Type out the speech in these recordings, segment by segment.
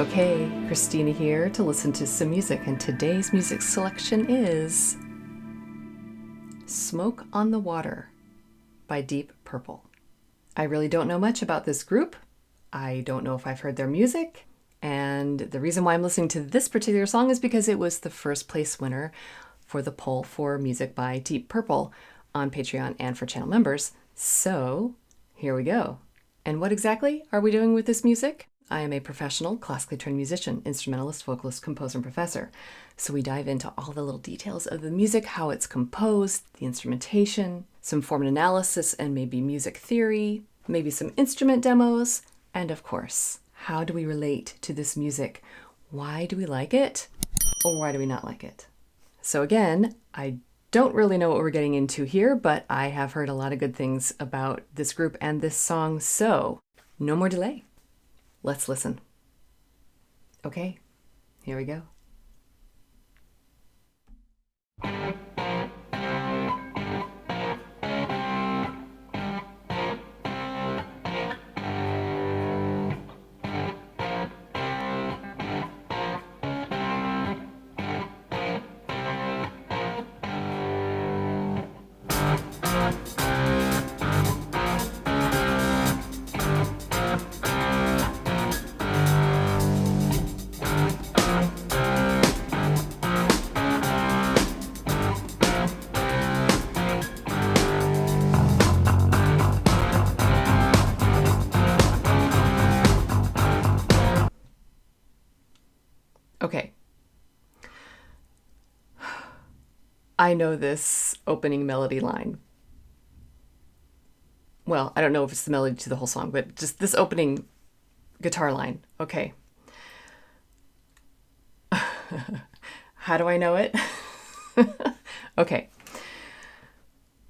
Okay, Christina here to listen to some music, and today's music selection is Smoke on the Water by Deep Purple. I really don't know much about this group. I don't know if I've heard their music, and the reason why I'm listening to this particular song is because it was the first place winner for the poll for music by Deep Purple on Patreon and for channel members. So here we go. And what exactly are we doing with this music? I am a professional, classically trained musician, instrumentalist, vocalist, composer, and professor. So we dive into all the little details of the music, how it's composed, the instrumentation, some form analysis and maybe music theory, maybe some instrument demos, and of course, how do we relate to this music? Why do we like it? Or why do we not like it? So again, I don't really know what we're getting into here, but I have heard a lot of good things about this group and this song, so no more delay. Let's listen. Okay, here we go. Okay. I know this opening melody line. Well, I don't know if it's the melody to the whole song, but just this opening guitar line. Okay. How do I know it? Okay.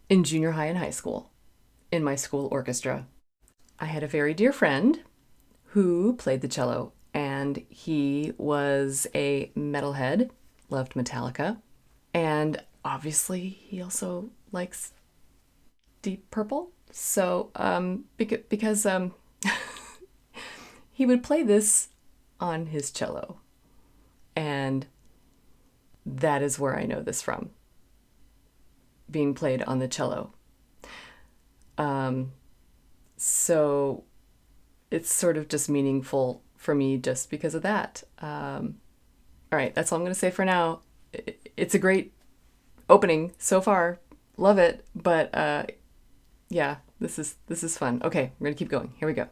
In junior high and high school, in my school orchestra, I had a very dear friend who played the cello, and he was a metalhead, loved Metallica, and obviously he also likes Deep Purple. So because he would play this on his cello, and that is where I know this from, being played on the cello. So it's sort of just meaningful for me just because of that. All right, that's all I'm going to say for now. It's a great opening so far. Love it. But yeah, this is fun. Okay, we're going to keep going. Here we go.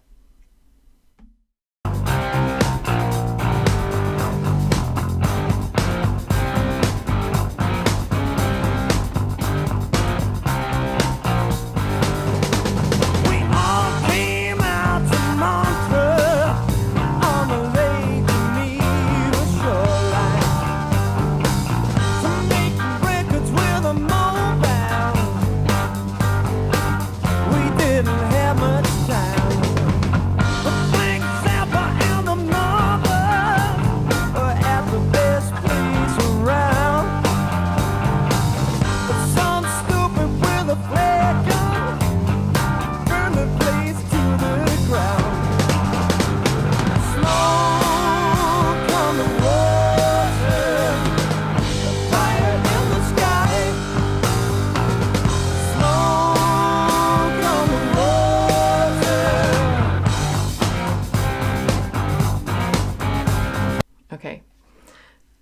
Okay.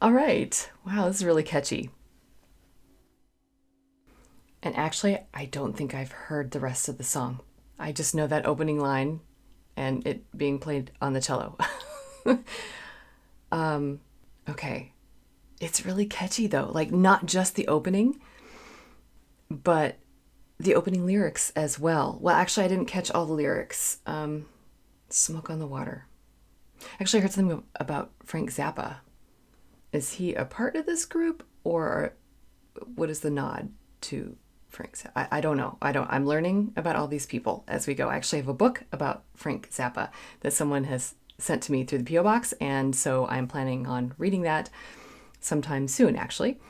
All right. Wow, this is really catchy. And actually, I don't think I've heard the rest of the song. I just know that opening line and it being played on the cello. Okay. It's really catchy though. Like not just the opening, but the opening lyrics as well. Well, actually, I didn't catch all the lyrics. Smoke on the Water. Actually, I heard something about Frank Zappa. Is he a part of this group, or what is the nod to Frank Zappa? I don't know. I'm learning about all these people as we go. I actually have a book about Frank Zappa that someone has sent to me through the P.O. Box, and so I'm planning on reading that sometime soon, actually.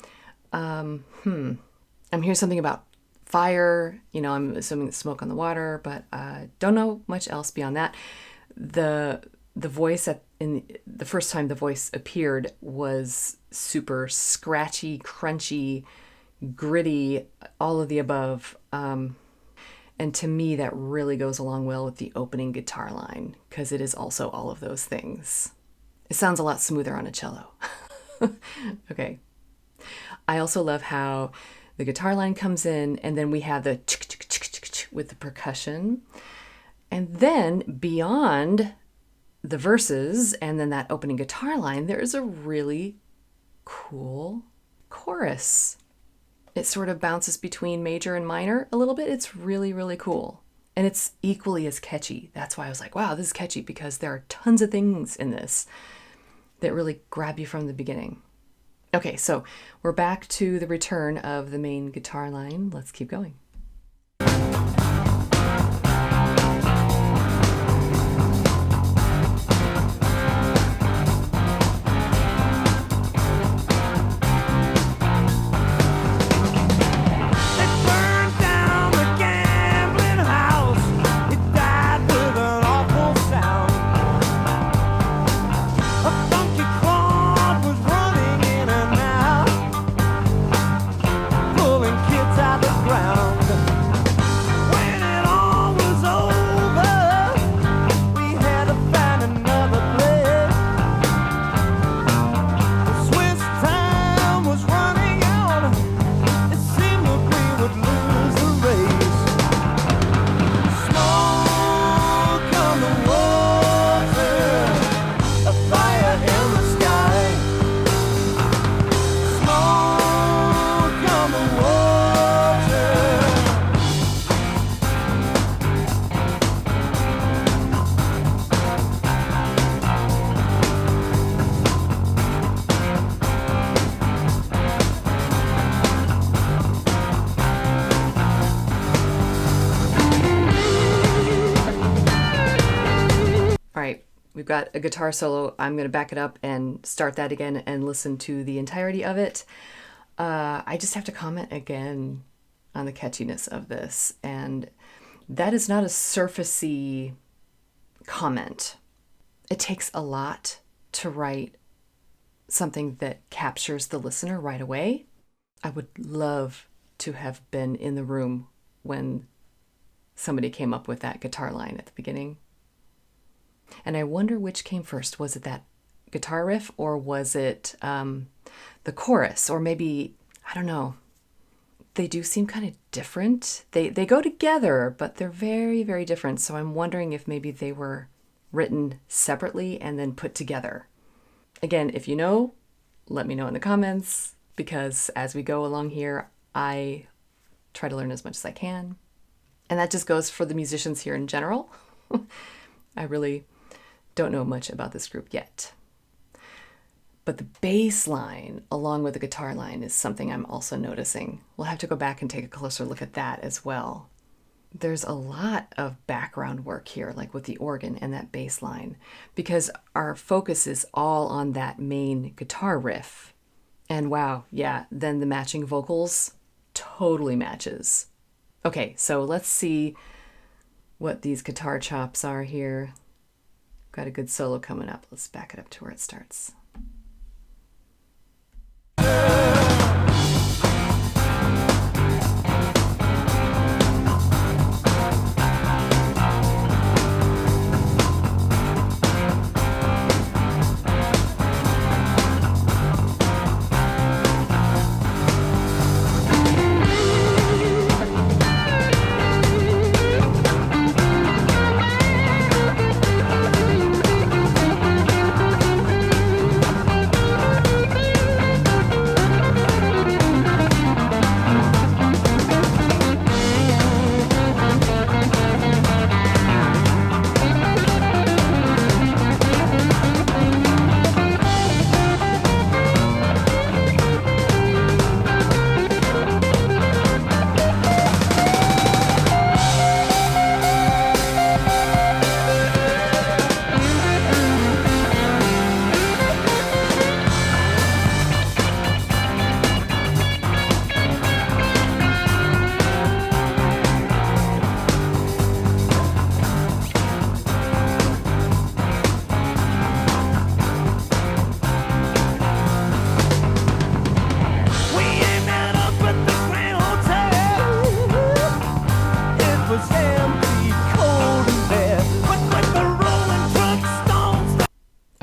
I'm hearing something about fire. I'm assuming smoke on the water, but don't know much else beyond that. The the voice in the first time the voice appeared was super scratchy, crunchy, gritty, all of the above. And to me, that really goes along well with the opening guitar line, because it is also all of those things. It sounds a lot smoother on a cello. Okay. I also love how the guitar line comes in, and then we have the with the percussion. And then beyond the verses and then that opening guitar line, there's a really cool chorus. It sort of bounces between major and minor a little bit. It's really, really cool. And it's equally as catchy. That's why I was like, wow, this is catchy, because there are tons of things in this that really grab you from the beginning. Okay, so we're back to the return of the main guitar line. Let's keep going. We've got a guitar solo. I'm going to back it up and start that again and listen to the entirety of it. I just have to comment again on the catchiness of this. And that is not a surfacey comment. It takes a lot to write something that captures the listener right away. I would love to have been in the room when somebody came up with that guitar line at the beginning. And I wonder which came first. Was it that guitar riff, or was it the chorus? Or maybe, I don't know. They do seem kind of different. They go together, but they're very, very different. So I'm wondering if maybe they were written separately and then put together. Again, if you know, let me know in the comments, because as we go along here, I try to learn as much as I can. And that just goes for the musicians here in general. I really don't know much about this group yet. But the bass line, along with the guitar line, is something I'm also noticing. We'll have to go back and take a closer look at that as well. There's a lot of background work here, like with the organ and that bass line, because our focus is all on that main guitar riff. And wow, yeah, then the matching vocals totally matches. Okay, so let's see what these guitar chops are here. Got a good solo coming up. Let's back it up to where it starts.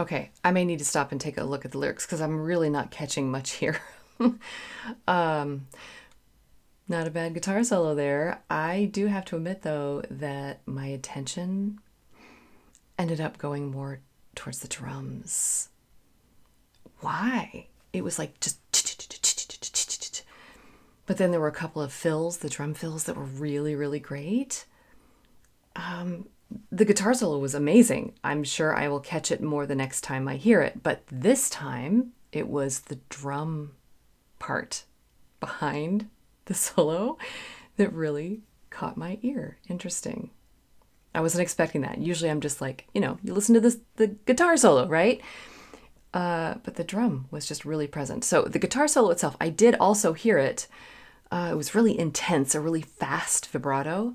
Okay, I may need to stop and take a look at the lyrics because I'm really not catching much here. Not a bad guitar solo there. I do have to admit, though, that my attention ended up going more towards the drums. Why? It was like just. But then there were a couple of fills, the drum fills, that were really, really great. The guitar solo was amazing. I'm sure I will catch it more the next time I hear it. But this time, it was the drum part behind the solo that really caught my ear. Interesting. I wasn't expecting that. Usually I'm just like, you listen to the guitar solo, right? But the drum was just really present. So the guitar solo itself, I did also hear it. It was really intense, a really fast vibrato.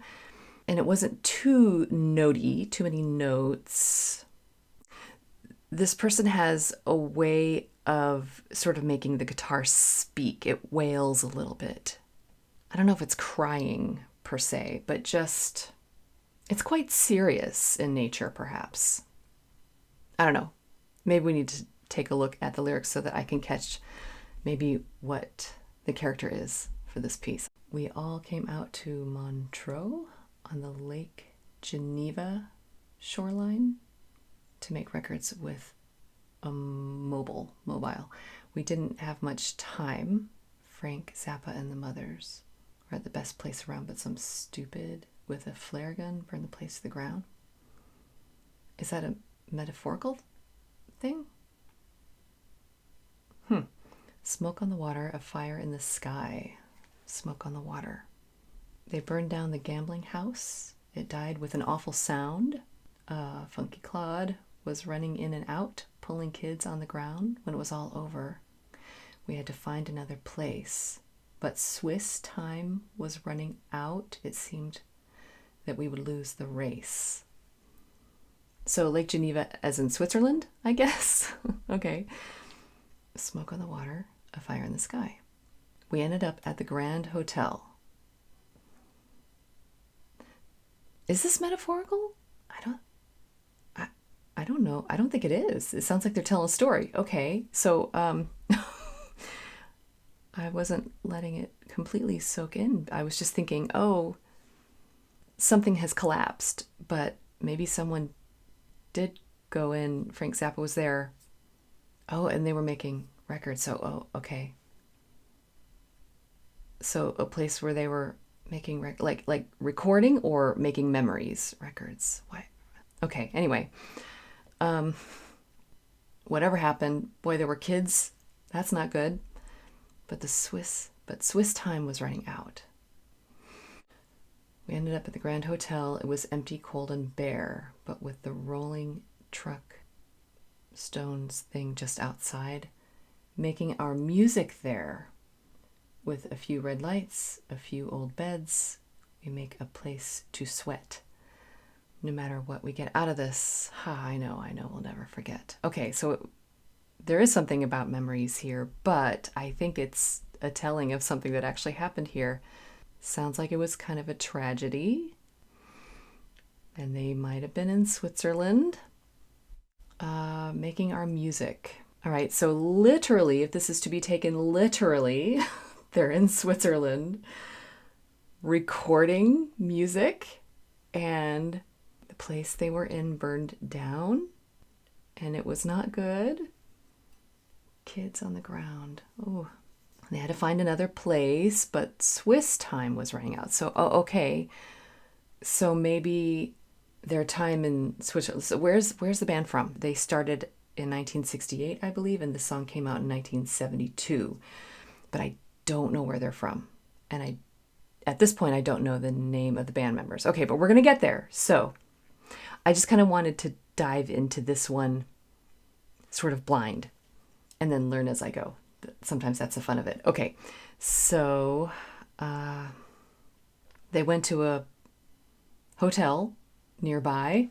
And it wasn't too notey, too many notes. This person has a way of sort of making the guitar speak. It wails a little bit. I don't know if it's crying per se, but just, it's quite serious in nature, perhaps. I don't know. Maybe we need to take a look at the lyrics so that I can catch maybe what the character is for this piece. We all came out to Montreux on the Lake Geneva shoreline to make records with a mobile. We didn't have much time. Frank Zappa and the Mothers were at the best place around, but some stupid with a flare gun burned the place to the ground. Is that a metaphorical thing? Smoke on the water, a fire in the sky. Smoke on the water. They burned down the gambling house. It died with an awful sound. Funky Claude was running in and out, pulling kids on the ground. When it was all over, we had to find another place. But Swiss time was running out. It seemed that we would lose the race. So Lake Geneva as in Switzerland, I guess. Okay. Smoke on the water, a fire in the sky. We ended up at the Grand Hotel. Is this metaphorical? I don't know. I don't think it is. It sounds like they're telling a story. Okay, so I wasn't letting it completely soak in. I was just thinking, oh, something has collapsed, but maybe someone did go in. Frank Zappa was there. Oh, and they were making records. So, oh, okay. So a place where they were making like recording or making memories records. Why? Okay. Anyway, whatever happened, boy, there were kids. That's not good. But Swiss time was running out. We ended up at the Grand Hotel. It was empty, cold, and bare, but with the rolling truck stones thing just outside, making our music there. With a few red lights, a few old beds, we make a place to sweat. No matter what we get out of this, I know, we'll never forget. Okay, so there is something about memories here, but I think it's a telling of something that actually happened here. Sounds like it was kind of a tragedy. And they might have been in Switzerland, making our music. All right, so literally, if this is to be taken literally, they're in Switzerland recording music, and the place they were in burned down, and it was not good. Kids on the ground. Oh, they had to find another place, but Swiss time was running out. So, okay. So maybe their time in Switzerland. So where's the band from? They started in 1968, I believe, and the song came out in 1972. But I don't know where they're from. And at this point, I don't know the name of the band members. Okay, but we're going to get there. So I just kind of wanted to dive into this one sort of blind and then learn as I go. Sometimes that's the fun of it. Okay, so they went to a hotel nearby,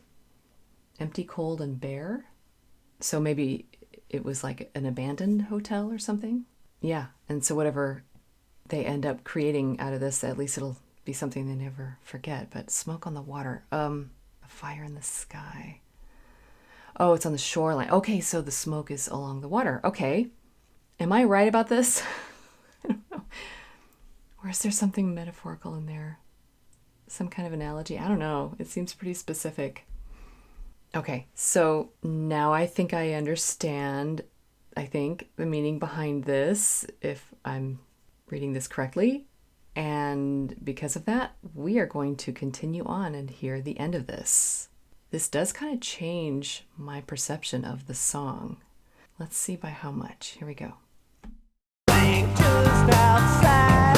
empty, cold, and bare. So maybe it was like an abandoned hotel or something. Yeah, and so whatever they end up creating out of this, at least it'll be something they never forget. But smoke on the water, a fire in the sky. Oh, it's on the shoreline. Okay, so the smoke is along the water. Okay. Am I right about this? I don't know. Or is there something metaphorical in there? Some kind of analogy? I don't know. It seems pretty specific. Okay, so now I think I understand, the meaning behind this, if I'm reading this correctly. And because of that, we are going to continue on and hear the end of this. This does kind of change my perception of the song. Let's see by how much. Here we go. Just outside,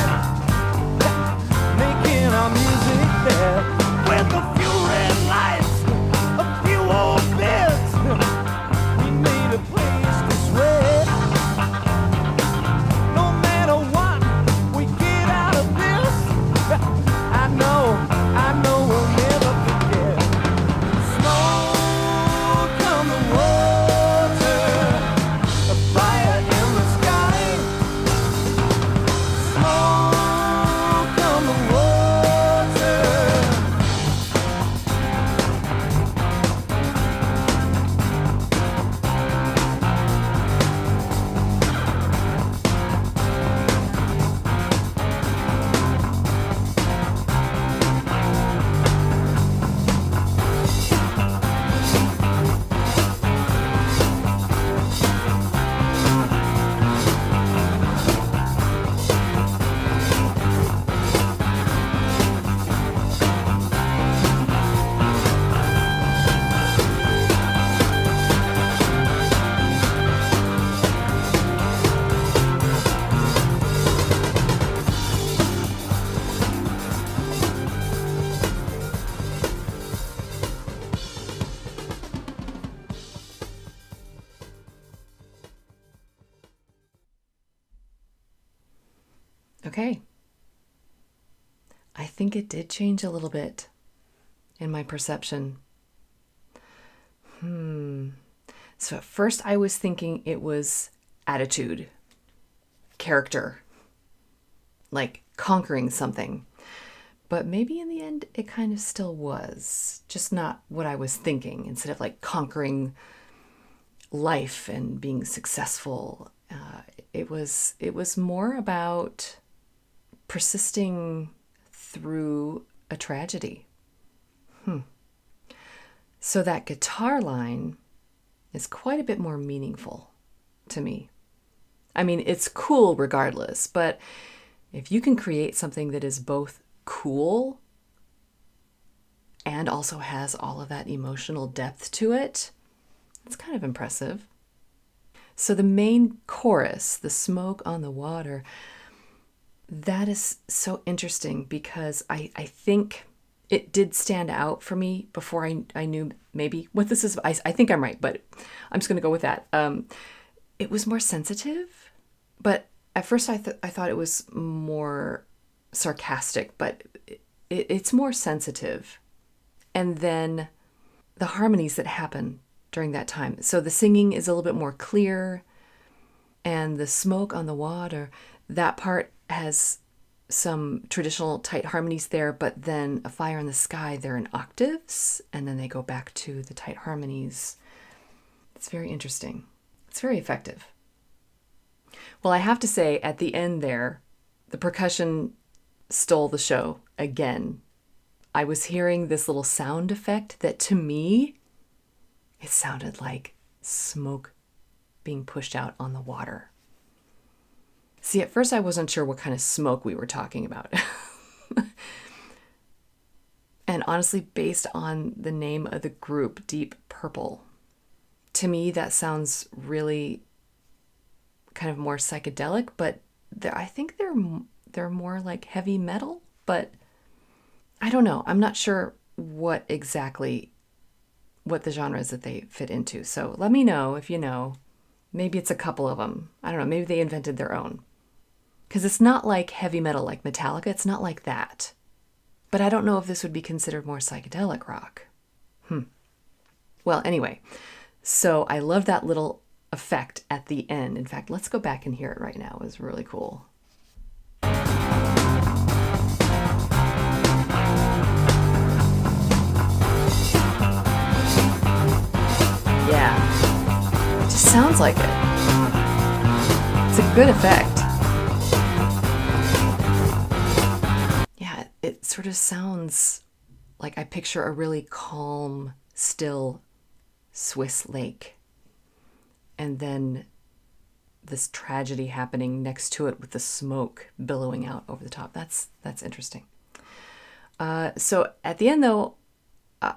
making our music there with a few red lights, a few old beds. We made a place to sweat. No matter what we get out of this, I know we'll never forget. Smoke on the water, a fire in the sky. Smoke on the water. Okay. I think it did change a little bit in my perception. So at first I was thinking it was attitude, character, like conquering something. But maybe in the end it kind of still was, just not what I was thinking. Instead of like conquering life and being successful, it was more about persisting through a tragedy. So that guitar line is quite a bit more meaningful to me. I mean, it's cool regardless, but if you can create something that is both cool and also has all of that emotional depth to it, it's kind of impressive. So the main chorus, the smoke on the water, that is so interesting because I think it did stand out for me before I knew maybe what this is. I think I'm right, but I'm just going to go with that. It was more sensitive, but at first I thought it was more sarcastic, but it's more sensitive. And then the harmonies that happen during that time. So the singing is a little bit more clear, and the smoke on the water, that part has some traditional tight harmonies there, but then a fire in the sky, they're in octaves, and then they go back to the tight harmonies. It's very interesting. It's very effective. Well, I have to say, at the end there, the percussion stole the show again. I was hearing this little sound effect that to me, it sounded like smoke being pushed out on the water. See, at first I wasn't sure what kind of smoke we were talking about. And honestly, based on the name of the group, Deep Purple, to me that sounds really kind of more psychedelic, but I think they're more like heavy metal, but I don't know. I'm not sure what the genres that they fit into. So let me know if you know. Maybe it's a couple of them. I don't know. Maybe they invented their own. Because it's not like heavy metal like Metallica. It's not like that. But I don't know if this would be considered more psychedelic rock. Well, anyway. So I love that little effect at the end. In fact, let's go back and hear it right now. It was really cool. sounds like it. It's a good effect. Yeah, it sort of sounds like I picture a really calm, still Swiss lake. And then this tragedy happening next to it with the smoke billowing out over the top. That's interesting. So at the end, though,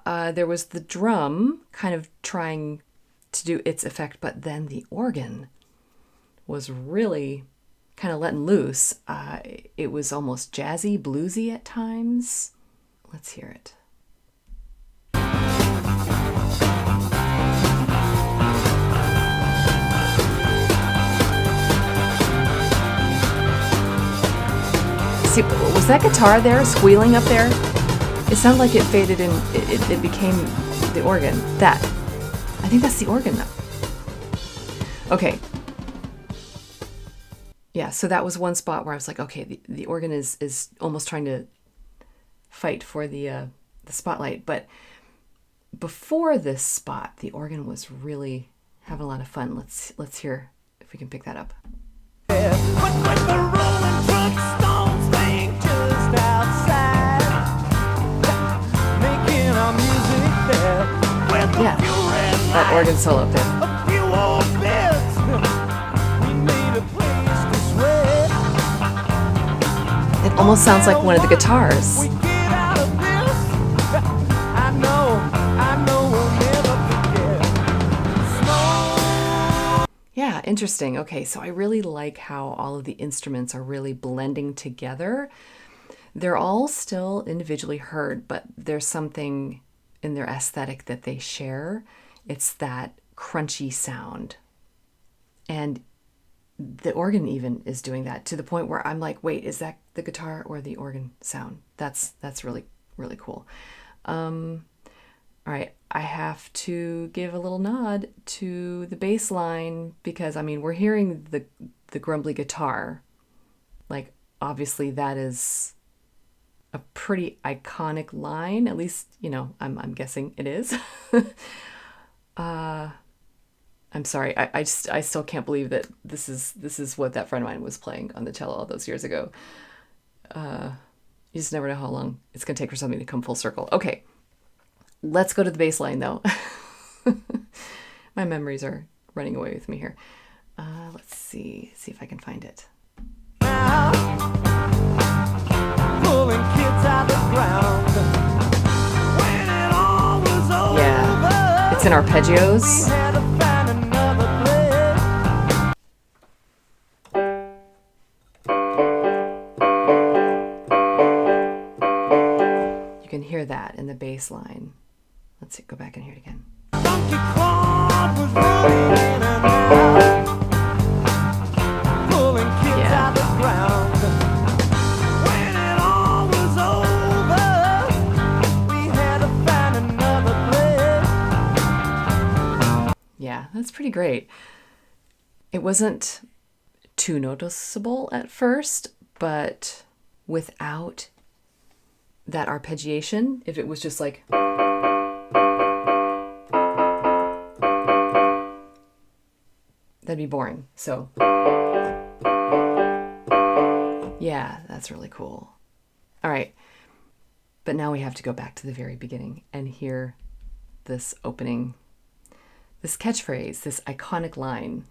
there was the drum kind of trying to do its effect, but then the organ was really kind of letting loose. It was almost jazzy, bluesy at times. Let's hear it. See, was that guitar there squealing up there? It sounded like it faded in. It became the organ. That. I think that's the organ, though. Okay. Yeah, so that was one spot where I was like, okay, the organ is almost trying to fight for the spotlight. But before this spot, the organ was really having a lot of fun. Let's hear if we can pick that up. But with the rolling truck stones thing just outside, making our music there. With Yeah, that organ solo up there. a few old beds, we made a place to sweat. It almost sounds like one of the guitars. We get out of this. I know we'll never forget. Smoke. Yeah, interesting. Okay, so I really like how all of the instruments are really blending together. They're all still individually heard, but there's something in their aesthetic that they share. It's that crunchy sound. And the organ even is doing that to the point where I'm like, wait, is that the guitar or the organ sound? That's really, really cool. All right, I have to give a little nod to the bass line because, I mean, we're hearing the grumbly guitar. Like, obviously that is a pretty iconic line, at least, you know, I'm guessing it is. I'm sorry, I still can't believe that this is what that friend of mine was playing on the cello all those years ago. You just never know how long it's gonna take for something to come full circle. Okay. Let's go to the bass line, though. My memories are running away with me here. Let's see if I can find it. Pulling kids out the ground. When it all was over, Yeah, it's in arpeggios. we had to find another place. You can hear that in the bass line. Let's see, go back and hear it again. Funky Claude was running in and out, pulling kids Yeah. out the ground. When it all was over, we had to find another place. Yeah, that's pretty great. It wasn't too noticeable at first, but without that arpeggiation, if it was just like... that'd be boring. So, yeah, that's really cool. All right. But now we have to go back to the very beginning and hear this opening, this catchphrase, this iconic line.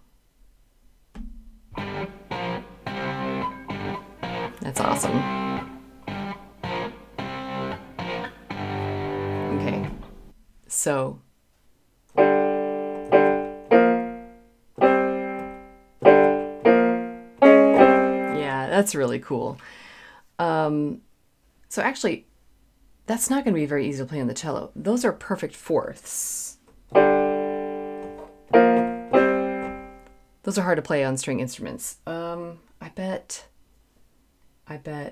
That's awesome. Okay. So, that's really cool. So actually, that's not going to be very easy to play on the cello. Those are perfect fourths. Those are hard to play on string instruments. I bet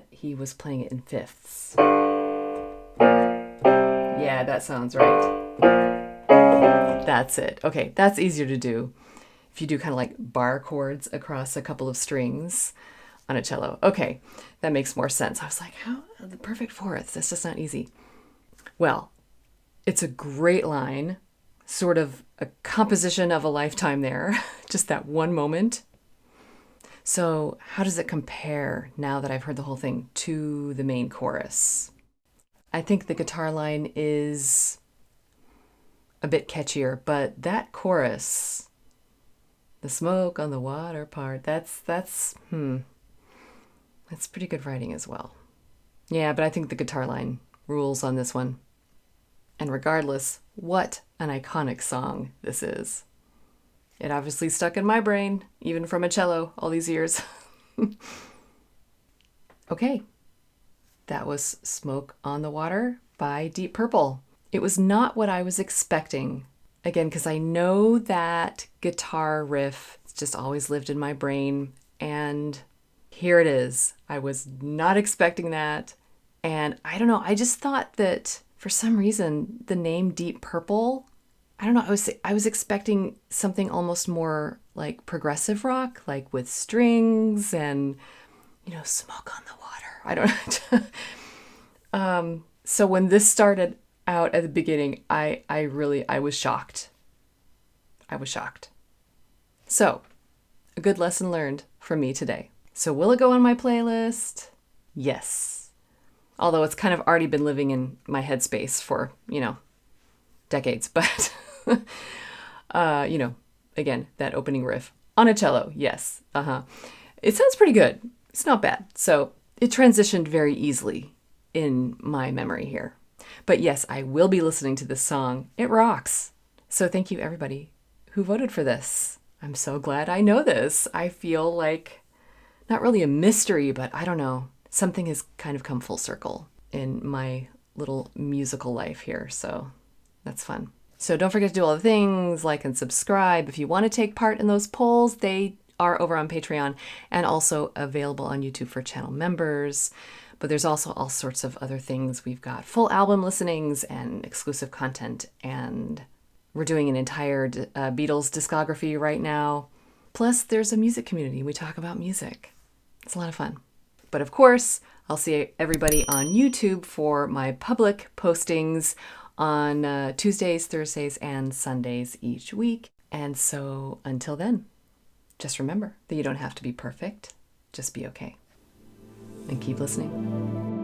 he was playing it in fifths. Yeah, that sounds right. That's it. Okay, that's easier to do if you do kind of like bar chords across a couple of strings on a cello. Okay, that makes more sense. I was like, how the perfect fourths? That's just not easy. Well, it's a great line, sort of a composition of a lifetime there, just that one moment. So how does it compare now that I've heard the whole thing to the main chorus? I think the guitar line is a bit catchier, but that chorus, the smoke on the water part, that's pretty good writing as well. Yeah, but I think the guitar line rules on this one. And regardless, what an iconic song this is. It obviously stuck in my brain, even from a cello all these years. Okay, that was Smoke on the Water by Deep Purple. It was not what I was expecting. Again, because I know that guitar riff just always lived in my brain. And here it is. I was not expecting that. And I don't know, I just thought that for some reason, the name Deep Purple, I don't know, I was expecting something almost more like progressive rock, like with strings and, smoke on the water. I don't know. So when this started out at the beginning, I was shocked. I was shocked. So, a good lesson learned from me today. So will it go on my playlist? Yes. Although it's kind of already been living in my headspace for, decades. But, again, that opening riff on a cello. Yes. It sounds pretty good. It's not bad. So it transitioned very easily in my memory here. But yes, I will be listening to this song. It rocks. So thank you, everybody who voted for this. I'm so glad I know this. I feel like not really a mystery, but I don't know. Something has kind of come full circle in my little musical life here. So that's fun. So don't forget to do all the things, like and subscribe. If you want to take part in those polls, they are over on Patreon and also available on YouTube for channel members. But there's also all sorts of other things. We've got full album listenings and exclusive content. And we're doing an entire Beatles discography right now. Plus, there's a music community. We talk about music. It's a lot of fun. But of course, I'll see everybody on YouTube for my public postings on Tuesdays, Thursdays, and Sundays each week. And so until then, just remember that you don't have to be perfect. Just be okay. And keep listening.